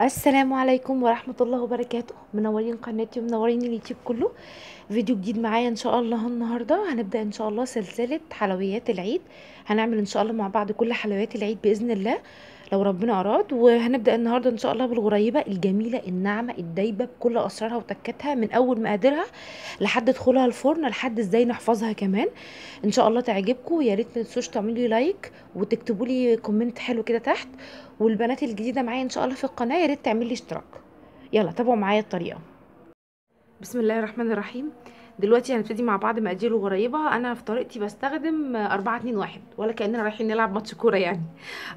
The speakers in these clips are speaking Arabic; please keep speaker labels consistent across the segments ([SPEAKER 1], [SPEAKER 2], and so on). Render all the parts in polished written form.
[SPEAKER 1] السلام عليكم ورحمة الله وبركاته. منورين قناتي ومنورين اليوتيوب كله. فيديو جديد معايا ان شاء الله. النهاردة هنبدأ ان شاء الله سلسلة حلويات العيد. هنعمل ان شاء الله مع بعض كل حلويات العيد بإذن الله لو ربنا أراد. وهنبدأ النهاردة ان شاء الله بالغريبة الجميلة الناعمة الدايبة بكل أسرارها وتكاتها من أول مقاديرها لحد دخولها الفرن لحد ازاي نحفظها كمان. ان شاء الله تعجبكم. يا ريت ما تنسوش تعملوا لي لايك وتكتبوا لي كومنت حلو كده تحت. والبنات الجديده معايا ان شاء الله في القناه يا ريت تعمل لي اشتراك. يلا تابعوا معايا الطريقه. بسم الله الرحمن الرحيم. دلوقتي هنبتدي مع بعض مقادير الغريبه. انا في طريقتي بستخدم 4 2 1 ولا كاننا رايحين نلعب ماتش كوره يعني.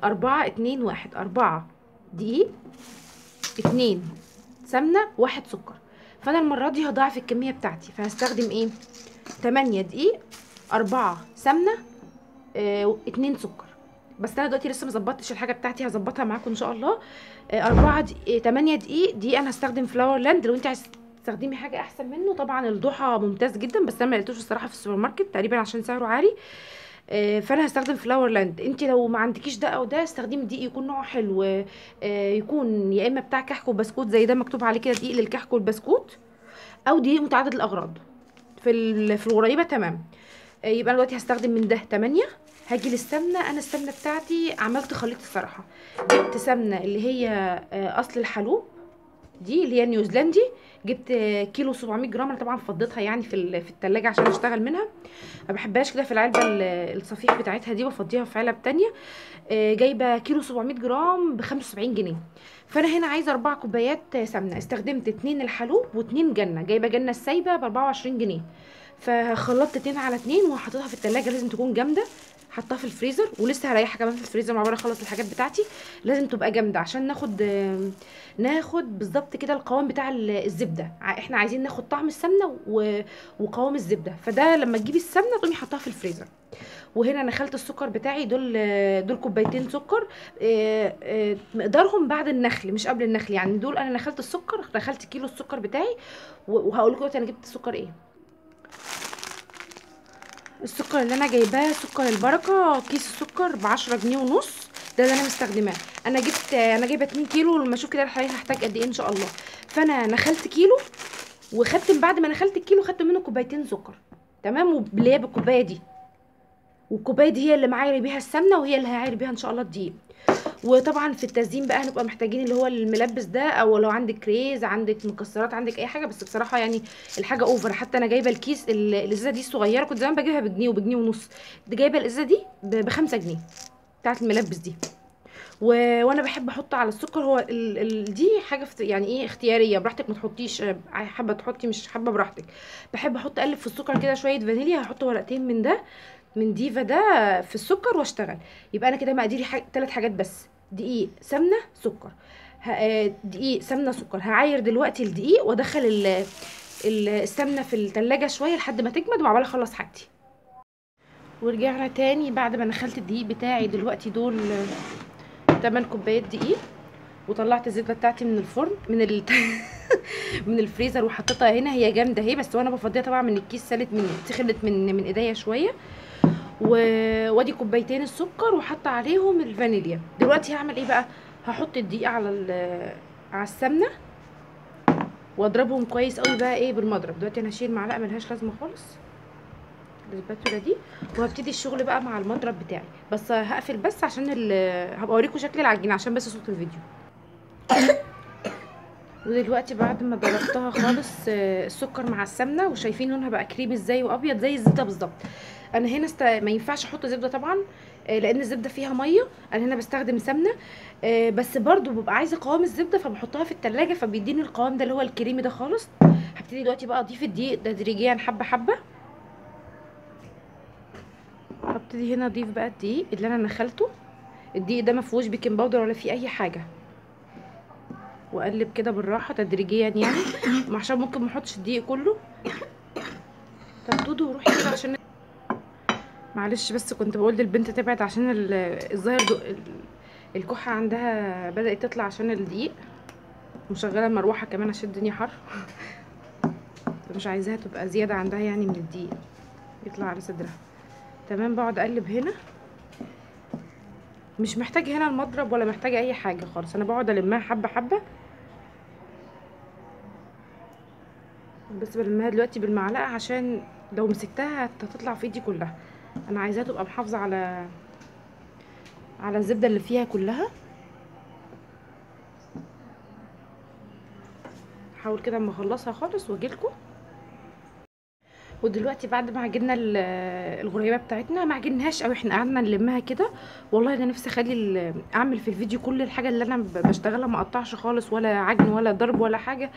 [SPEAKER 1] 4 2 1. 4 دقيق، 2 سمنه، 1 سكر. فانا المره دي هضاعف الكميه بتاعتي فهستخدم ايه؟ 8 دقيق، 4 سمنه، 2 سكر. بس انا دلوقتي لسه مظبطتش الحاجه بتاعتي، هظبطها معاكم ان شاء الله. 4 دقيق، 8 دقيق. دي انا هستخدم فلاور لاند. لو انت عايز تستخدمي حاجه احسن منه طبعا الضحى ممتاز جدا، بس انا ما لقيتوش الصراحه في السوبر ماركت تقريبا عشان سعره عالي. فانا هستخدم فلاور لاند. انت لو ما عندكيش ده او ده استخدمي دقيق يكون نوعه حلو. يكون يا اما بتاع كحك وبسكوت زي ده مكتوب عليه كده دقيق للكحك والبسكوت، او دقيق متعدد الاغراض. في الغريبه تمام. يبقى انا دلوقتي هستخدم من ده 8. هاجي للسمنه. انا السمنه بتاعتي عملت خليط الصراحه. جبت سمنه اللي هي اصل الحلوب، دي اللي هي نيوزيلندي. جبت كيلو 700 جرام. انا طبعا فضيتها يعني في التلاجة عشان اشتغل منها. ما بحبهاش كده في العلبه الصفيح بتاعتها دي، بفضيها في علب تانية. جايبه كيلو 700 جرام ب 75 جنيه. فانا هنا عايزه 4 كوبايات سمنه. استخدمت 2 الحلوب و2 جنه. جايبه جنه السايبه ب 24 جنيه. فخلطت 2 على 2 وحطيتها في التلاجة. لازم تكون جامده. حطها في الفريزر ولسه هريحها كمان في الفريزر مع بعض اخلص الحاجات بتاعتي. لازم تبقى جامده عشان ناخد بالظبط كده القوام بتاع الزبده. احنا عايزين ناخد طعم السمنه وقوام الزبده. فده لما تجيبي السمنه تقومي حطها في الفريزر. وهنا نخلت السكر بتاعي. دول كوبايتين سكر. مقدارهم بعد النخل مش قبل النخل يعني. دول انا نخلت السكر، نخلت كيلو السكر بتاعي. وهقول لكم دلوقتي انا جبت سكر ايه. السكر اللي انا جايباه سكر البركه. كيس السكر ب10 جنيه ونص. ده اللي انا مستخدماه. انا جايبه 2 كيلو. لما اشوف كده الحقيقه هحتاج قد ايه ان شاء الله. فانا نخلت كيلو وخدت بعد ما نخلت الكيلو خدت منه كوبايتين سكر. تمام. واللي هي بالكوبايه دي. والكوبايه دي هي اللي معايره بيها السمنه وهي اللي هعاير بيها ان شاء الله الدقيق. وطبعا في التزيين بقى هنبقى محتاجين اللي هو الملبس ده، او لو عندك كريز عندك مكسرات عندك اي حاجه. بس بصراحه يعني الحاجه اوفر. حتى انا جايبه الكيس الازازه دي الصغيره كنت زمان بجيبها بجنيه وبجنيه ونص. دي جايبه الازازه دي ب5 جنيه بتاعت الملبس دي. وانا بحب احط على السكر. هو دي حاجه يعني ايه اختياريه براحتك. ما تحطيش حابه تحطي مش حابه براحتك. بحب احط اقلب في السكر كده شويه فانيليا. هحط ورقتين من ده من ديفا ده في السكر واشتغل. يبقى انا كده مقاديري 3 حاجات بس: دقيق، سمنه، سكر. دقيق، سمنه، سكر. هعاير دلوقتي الدقيق وادخل السمنه في التلاجة شويه لحد ما تجمد وعبال اخلص حاجتي. ورجعنا تاني بعد ما نخلت الدقيق بتاعي. دلوقتي دول 8 كوبايات دقيق. وطلعت الزبده بتاعتي من الفرن من الفريزر وحطيتها هنا. هي جامده اهي. بس وانا بفضيها طبعا من الكيس سخنت من ايديا شويه. وادي كوبايتين السكر وحاطه عليهم الفانيليا. دلوقتي هعمل ايه بقى؟ هحط الدقيق على السمنه واضربهم كويس قوي بقى ايه بالمضرب. دلوقتي انا هشيل معلقه ملهاش لازمه خالص الاسباتولا دي. وهبتدي الشغل بقى مع المضرب بتاعي. بس هقفل بس عشان هبقى اوريكم شكل العجينه عشان بس صوت الفيديو. ودلوقتي بعد ما ضربتها خالص السكر مع السمنه وشايفين لونها بقى كريمي ازاي وابيض زي الزبده بالظبط. انا هنا ما ينفعش احط زبده طبعا لان الزبده فيها ميه. انا هنا بستخدم سمنه. بس برضو ببقى عايزه قوام الزبده فبحطها في التلاجة فبيديني القوام ده اللي هو الكريمي ده خالص. هبتدي دلوقتي بقى اضيف الدقيق تدريجيا حبه حبه. هبتدي هنا اضيف بقى الدقيق اللي انا نخلته. الدقيق ده ما فيهوش بيكنج باودر ولا فيه اي حاجه. واقلب كده بالراحه تدريجيا يعني عشان ممكن ما احطش الدقيق كله. طب دودو روحي كده عشان معلش بس كنت بقول للبنت تبعد عشان الظاهر الكحه عندها بدأت تطلع عشان الدقيق. مشغله المروحه كمان عشان الدنيا حر. مش عايزاها تبقى زياده عندها يعني من الدقيق يطلع على صدرها. تمام. بقعد اقلب هنا مش محتاجه هنا المضرب ولا محتاجه اي حاجه خالص، انا بقعد المها حبه حبه. بس بلمها دلوقتي بالمعلقه عشان لو مسكتها هتطلع في ايدي كلها. انا عايزاها تبقى محافظه على الزبده اللي فيها كلها. هحاول كده اما اخلصها خالص واجيلكوا. ودلوقتي بعد ما عجننا الغريبه بتاعتنا، ما عجناهاش قوي، احنا قعدنا نلمها كده. والله انا نفسي اخلي اعمل في الفيديو كل الحاجه اللي انا بشتغلها، ما اقطعش خالص ولا عجن ولا ضرب ولا حاجه.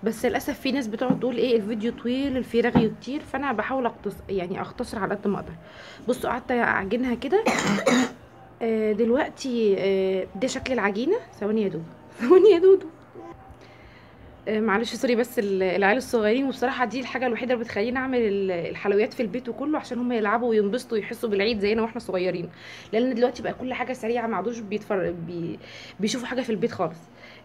[SPEAKER 1] بس للاسف في ناس بتقعد تقول ايه الفيديو طويل، في رغي كتير، فانا بحاول اختصر على قد ما اقدر. بصوا قعدت اعجنها كده. دلوقتي ده شكل العجينه. ثواني يا دودو ثواني يا دودو. معلش سوري، بس العيال الصغيرين، وبصراحه دي الحاجه الوحيده اللي بتخليني اعمل الحلويات في البيت وكله، عشان هم يلعبوا وينبسطوا ويحسوا بالعيد زينا واحنا صغيرين. لان دلوقتي بقى كل حاجه سريعه، ما عادوش بيشوفوا حاجه في البيت خالص.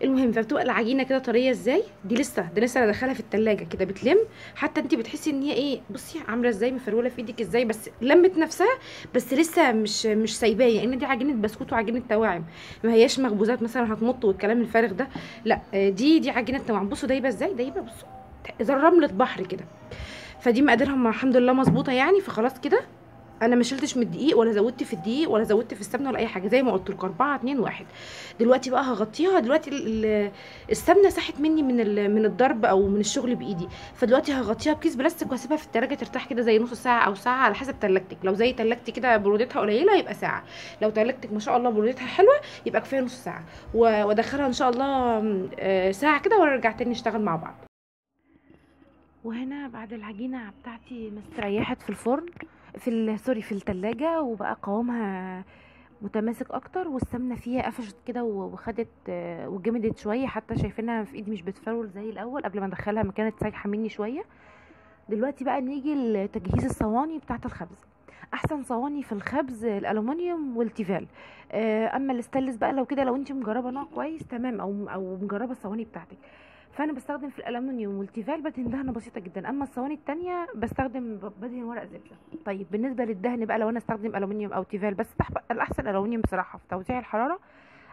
[SPEAKER 1] المهم، فبتبقى العجينه كده طريه ازاي. دي لسه انا داخلها في التلاجة كده بتلم. حتى انت بتحسي ان هي ايه، بصي عامله ازاي، مفروله في ايدك ازاي، بس لمت نفسها. بس لسه مش سايباه، لان دي عجينه بسكوت وعجينه توائم، ما هياش مخبوزات مثلا هتمط والكلام الفارغ ده. لا، دي عجينه توائم. بصوا دايبه ازاي، دايبه بصوا زي رمله بحر كده. فدي مقاديرها الحمد لله مظبوطه يعني. فخلاص كده انا ما شلتش من الدقيق ولا زودت في الدقيق ولا زودت في السمنه ولا اي حاجه، زي ما قلت لكم 4 2 1. دلوقتي بقى هغطيها. دلوقتي السمنه ساحت مني من الضرب او من الشغل بايدي. فدلوقتي هغطيها بكيس بلاستيك واسيبها في التلاجة ترتاح كده زي نص ساعه او ساعه على حسب تلاجتك. لو زي تلاجتي كده برودتها قليله يبقى ساعه. لو تلاجتك ما شاء الله برودتها حلوه يبقى كفايه نص ساعه. وادخلها ان شاء الله ساعه كده وارجع تاني نشتغل مع بعض. وهنا بعد العجينه بتاعتي ما استريحت في الفرن، سوري في التلاجة، وبقى قوامها متماسك اكتر، والسمنه فيها قفشت كده وخدت وجمدت شويه، حتى شايفينها في ايدي مش بتفرول زي الاول قبل ما ادخلها، ما كانت سايحه مني شويه. دلوقتي بقى نيجي لتجهيز الصواني بتاعه الخبز. احسن صواني في الخبز الالومنيوم والتيفال. اما الاستانلس بقى لو كده، لو انت مجربه نوع كويس تمام، او مجربه الصواني بتاعتك. فانا بستخدم في الالومنيوم والتيفال بدهن دهنه بسيطه جدا. اما الصواني التانية بدهن ورق زبده. طيب بالنسبه للدهن بقى، لو انا استخدم الومنيوم او تيفال بس، الاحسن الومنيوم بصراحه في توزيع الحراره،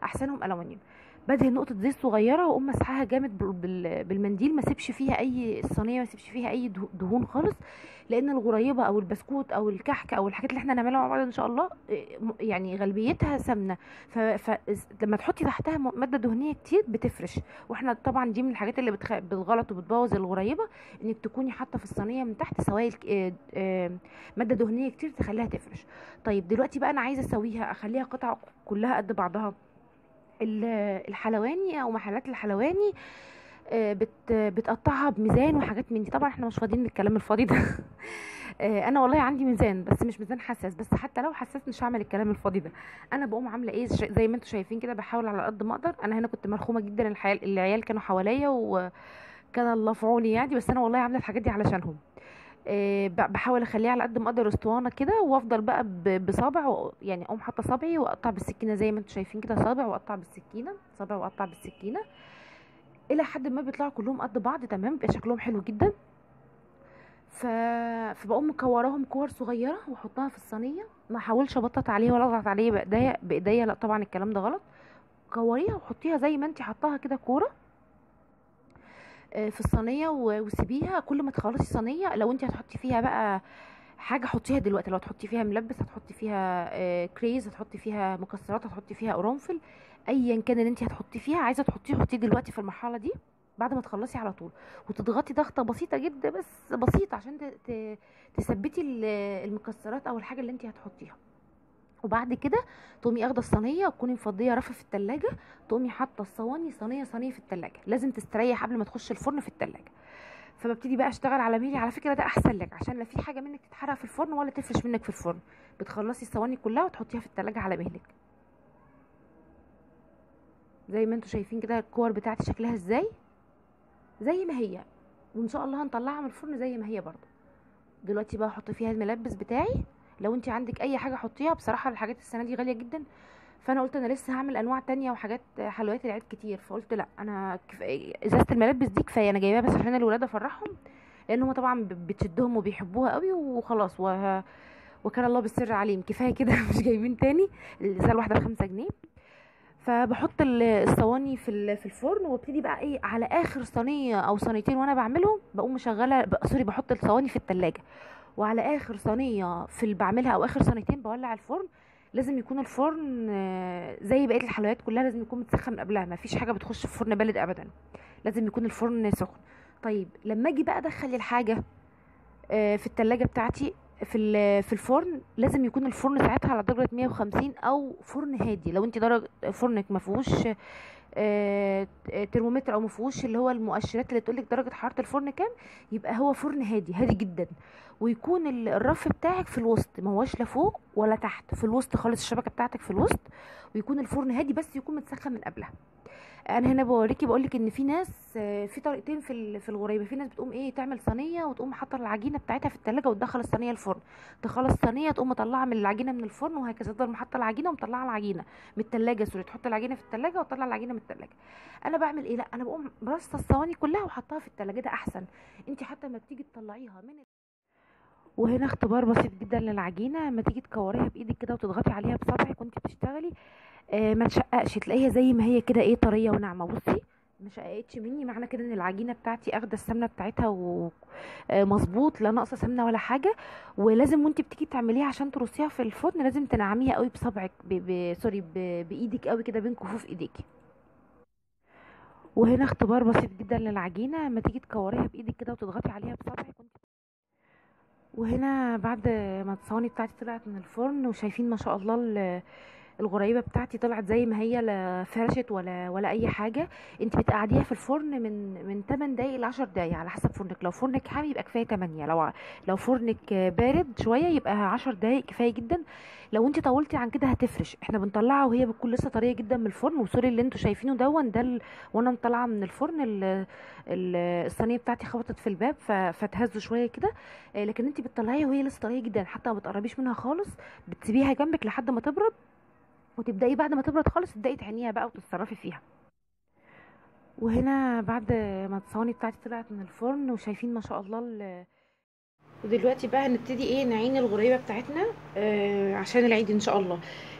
[SPEAKER 1] احسنهم الومنيوم. بدهن نقطه زيت صغيره واقوم مسحها جامد بالمنديل، ما سيبش فيها اي الصينيه، ما سيبش فيها اي دهون خالص. لان الغريبه او البسكوت او الكحك او الحاجات اللي احنا هنعملها مع بعض ان شاء الله يعني غالبيتها سمنه. فلما تحطي تحتها ماده دهنيه كتير بتفرش. واحنا طبعا دي من الحاجات اللي بالغلط وبتبوظ الغريبه، انك تكوني حاطه في الصينيه من تحت سوائل ماده دهنيه كتير تخليها تفرش. طيب دلوقتي بقى انا عايزه اسويها، اخليها قطع كلها قد بعضها. الحلواني او محلات الحلواني بتقطعها بميزان وحاجات من دي. طبعا احنا مش فاضيين للكلام الفاضي ده. انا والله عندي ميزان، بس مش ميزان حساس، بس حتى لو حساس مش هعمل الكلام الفاضي ده. انا بقوم عامله ايه زي ما انتم شايفين كده، بحاول على قد ما اقدر. انا هنا كنت مرخومه جدا، العيال كانوا حواليا وكان الله في عوني يعني، بس انا والله عامله الحاجات دي علشانهم. بحاول اخليها على قد ما اقدر اسطوانه كده، وافضل بقى بصابع يعني اقوم حاطه صابعي واقطع بالسكينه زي ما انتم شايفين كده، صابع واقطع بالسكينه، صابع واقطع بالسكينه، الى حد ما بيطلعوا كلهم قد بعض تمام، بيبقى شكلهم حلو جدا. فبقوم مكوراهم كور صغيره واحطها في الصينيه، ما احاولش ابطط عليه ولا اضغط عليه بايديا، لا طبعا الكلام ده غلط. كوريها وحطيها زي ما انت حطاها كده كوره في الصينيه، وسيبيها. كل ما تخلصي الصينيه، لو انت هتحطي فيها بقى حاجه حطيها دلوقتي، لو هتحطي فيها ملبس هتحطي فيها كريز، هتحطي فيها مكسرات، هتحطي فيها قرنفل، ايا كان اللي انت هتحطي فيها، عايزه حطيه دلوقتي في المرحله دي بعد ما تخلصي على طول. وتضغطي ضغطه بسيطه جدا، بس بسيطه، عشان تثبتي المكسرات او الحاجه اللي انت هتحطيها. وبعد كده تقومي اخده الصينيه وتكوني مفضيه رف في التلاجة، تقومي حاطه الصواني صينيه صينيه في التلاجة. لازم تستريح قبل ما تخش الفرن في التلاجة. فببتدي بقى اشتغل على مهلي. على فكره ده احسن لك، عشان لا في حاجه منك تتحرق في الفرن ولا تفرش منك في الفرن. بتخلصي الصواني كلها وتحطيها في التلاجة على مهلك. زي ما انتم شايفين كده الكور بتاعتي شكلها ازاي، زي ما هي، وان شاء الله هنطلعها من الفرن زي ما هي برضو. دلوقتي بقى احط فيها الملبس بتاعي. لو انت عندك اي حاجه حطيها، بصراحه الحاجات السنه دي غاليه جدا، فانا قلت انا لسه هعمل انواع تانية وحاجات حلويات العيد كتير، فقلت لا انا ازازه الملبس دي كفايه، انا جايباها بس عشان الولاد افرحهم، لان هم طبعا بتشدهم وبيحبوها قوي وخلاص. وكان الله بالسر عليم، كفايه كده مش جايبين تاني. الازازه الواحده ب5 جنيه. فبحط الصواني في الفرن، وابتدي بقى ايه على اخر صينيه او صينيتين وانا بعملهم بقوم مشغله سوري، بحط الصواني في التلاجة. وعلى اخر صينيه بعملها او اخر صينيتين بولع الفرن. لازم يكون الفرن زي بقيه الحلويات كلها لازم يكون متسخن من قبلها، ما فيش حاجه بتخش في فرن بارد ابدا، لازم يكون الفرن سخن. طيب لما اجي بقى ادخل الحاجه في التلاجة بتاعتي في الفرن، لازم يكون الفرن ساعتها على درجة 150 او فرن هادي. لو انت درجة فرنك ما فيهوش ترمومتر او ما فيهوش اللي هو المؤشرات اللي تقولك درجة حرارة الفرن كام، يبقى هو فرن هادي هادي جدا. ويكون الرف بتاعك في الوسط، ما هوش لا فوق ولا تحت، في الوسط خالص، الشبكة بتاعتك في الوسط. ويكون الفرن هادي بس يكون متسخن من قبلها. انا هنا بوريكي بقولك ان في ناس في طريقتين في الغريبه. في ناس بتقوم ايه تعمل صينيه وتقوم حاطه العجينه بتاعتها في التلاجة وتدخل الصينيه الفرن، تخلص الصينيه تقوم مطلعه من العجينه من الفرن، وهكذا تفضل محطه العجينه ومطلعه العجينه من التلاجة. سوري، تحط العجينه في التلاجة وتطلع العجينه من التلاجة. انا بعمل ايه؟ لا، انا بقوم برصه الصواني كلها وحطها في التلاجة، ده احسن. انت حتى لما بتيجي تطلعيها من وهنا اختبار بسيط جدا للعجينه، لما تيجي تكوريها بايدك كده وتضغطي عليها بصبعك وانت بتشتغلي ما تشققش، تلاقيها زي ما هي كده ايه طريه وناعمه. بصي ما شققتش مني، معنى كده ان العجينه بتاعتي اخده السمنه بتاعتها ومظبوط، لا ناقصه سمنه ولا حاجه. ولازم وانت بتيجي تعمليها عشان ترصيها في الفرن لازم تنعميها قوي بصبعك سوري بايدك قوي كده بين كفوف ايديكي. وهنا اختبار بسيط جدا للعجينه، لما تيجي تكوريها بايدك كده وتضغطي عليها بصبعك وهنا بعد ما الصواني بتاعتي طلعت من الفرن، وشايفين ما شاء الله الغريبه بتاعتي طلعت زي ما هي، لا فرشت ولا اي حاجه. انت بتقعديها في الفرن من 8 دقايق ل 10 دقايق على حسب فرنك. لو فرنك حامي يبقى كفايه 8، لو فرنك بارد شويه يبقى 10 دقايق كفايه جدا. لو انت طولتي عن كده هتفرش. احنا بنطلعها وهي بتكون لسه طريه جدا من الفرن. وسوري اللي انتوا شايفينه وانا مطلعه من الفرن الصينيه بتاعتي خبطت في الباب فتهزوا شويه كده. لكن انت بتطلعيها وهي لسه طريه جدا، حتى ما بتقربيش منها خالص، بتسيبيها جنبك لحد ما تبرد، وتبداي بعد ما تبرد خالص تبداي تعينيها بقى وتتصرفي فيها. وهنا بعد ما الصواني بتاعتي طلعت من الفرن، وشايفين ما شاء الله ودلوقتي بقى هنبتدي ايه نعين الغريبه بتاعتنا عشان العيد ان شاء الله.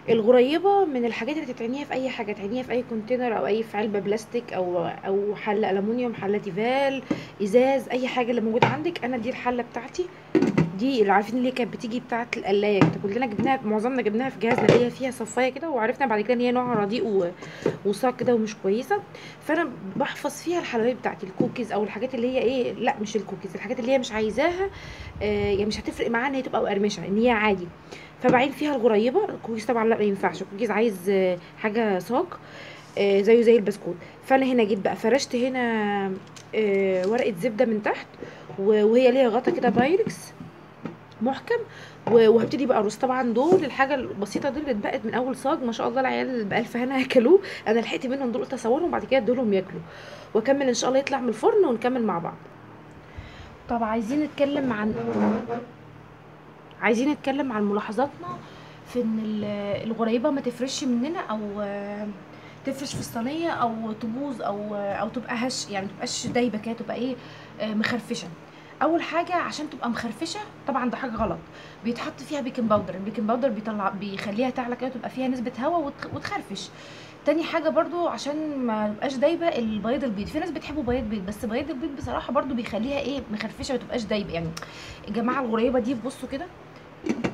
[SPEAKER 1] الغريبه من الحاجات اللي تتعينيها في اي حاجه، تعينيها في اي كونتينر او اي في علبه بلاستيك او حله الومنيوم، حله تيفال، ازاز، اي حاجه اللي موجوده عندك. انا دي الحله بتاعتي، دي اللي عارفين اللي كانت بتيجي بتاعه القلايه، كلنا جبناها، معظمنا جبناها في جهازنا، اللي هي فيها صفايه كده، وعرفنا بعد كده ان هي نوعها رديء وصاق كده ومش كويسه. فانا بحفظ فيها الحلويات بتاعتي، الكوكيز او الحاجات اللي هي ايه، لا مش الكوكيز، الحاجات اللي هي مش عايزاها يعني مش هتفرق معاها ان هي تبقى مقرمشه، ان هي عادي. فبعين فيها الغريبه. الكوكيز طبعا لا ما ينفعش، الكوكيز عايز حاجه صاج زيه زي البسكوت. فانا هنا جيت بقى فرشت هنا ورقه زبده من تحت، وهي ليها غطا كده بايركس محكم. وهبتدي بقى ارص. طبعا دول الحاجه البسيطه دي اللي اتبقت من اول صاج، ما شاء الله العيال بألف هنا اكلوه، انا لحقت منهم دول قلت اصورهم بعد كده ادولهم ياكلوا، واكمل ان شاء الله يطلع من الفرن ونكمل مع بعض. طب عايزين نتكلم عن ملاحظاتنا في ان الغريبه ما تفرش مننا، او تفرش في الصينيه، او تبوظ، او تبقى هش، يعني ما تبقاش دايبه كده، تبقى ايه مخرفشه. اول حاجه عشان تبقى مخرفشه، طبعا ده حاجه غلط، بيتحط فيها بيكنج باودر. البيكنج باودر بيخليها تعلى كده، تبقى فيها نسبه هواء وتخرفش. تاني حاجه برضو عشان ما تبقاش دايبه البيض. في ناس بتحبوا بيض، بس بيض البيض بصراحه برضو بيخليها ايه مخرفشه، ما تبقاش دايبه. يعني يا جماعه الغريبه دي بصوا كده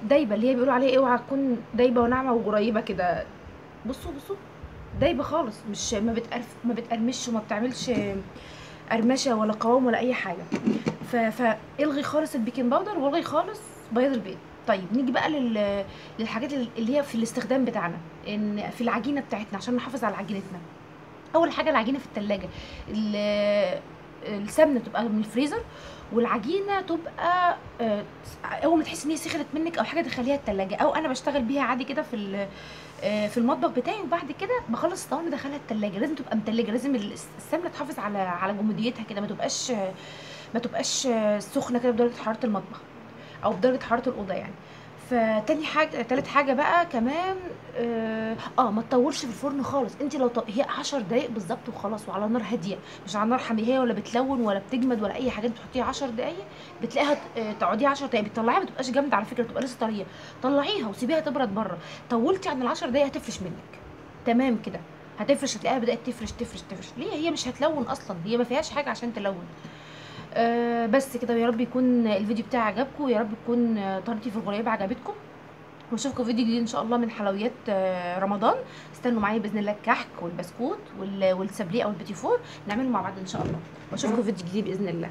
[SPEAKER 1] دايبه، اللي هي بيقولوا عليها اوعى تكون دايبه وناعمه وغريبه كده. بصوا دايبه خالص، مش ما بتقرمش وما بتعملش قرمشه ولا قوام ولا اي حاجه. فالغي خالص البيكنج باودر، والغي خالص بياض البيض. طيب نيجي بقى للحاجات اللي هي في الاستخدام بتاعنا، ان في العجينه بتاعتنا عشان نحافظ على عجينتنا. اول حاجه العجينه في التلاجة، السمنه تبقى من الفريزر، والعجينه تبقى اول ما تحسي ان هي سخنت منك او حاجه تخليها التلاجة، او انا بشتغل بيها عادي كده في المطبخ بتاعي، وبعد كده بخلص الصواني بدخلها التلاجة. لازم تبقى متلجه، لازم السمنه تحافظ على جموديتها كده، ما تبقاش سخنه كده بدرجه حراره المطبخ او بدرجه حراره الاوضه يعني. فتاني حاجه تالت حاجه بقى كمان، ما تطولش في الفرن خالص. انت لو هي 10 دقايق بالظبط وخلاص، وعلى نار هاديه، مش على نار حاميه ولا بتلون ولا بتجمد ولا اي حاجه. انت بتحطيها 10 دقايق بتلاقيها تقعديها 10 دقايق بتطلعيها، ما تبقاش جامده على فكره، بتبقى لسه طريه. طلعيها وسيبيها تبرد بره. طولتي عن ال10 دقايق هتفرش منك. تمام كده، هتفرش، هتلاقيها بدات تفرش تفرش تفرش. ليه؟ هي مش هتلون اصلا، هي ما فيهاش حاجه عشان تلون. بس كده. ويا رب يكون الفيديو بتاعي عجبكم، ويا رب تكون طريقتي في الغريبه عجبتكم. واشوفكم فيديو جديد ان شاء الله من حلويات رمضان. استنوا معايا باذن الله الكحك والبسكوت والسابليه او البيتي فور، نعمله مع بعض ان شاء الله. واشوفكم فيديو جديد باذن الله.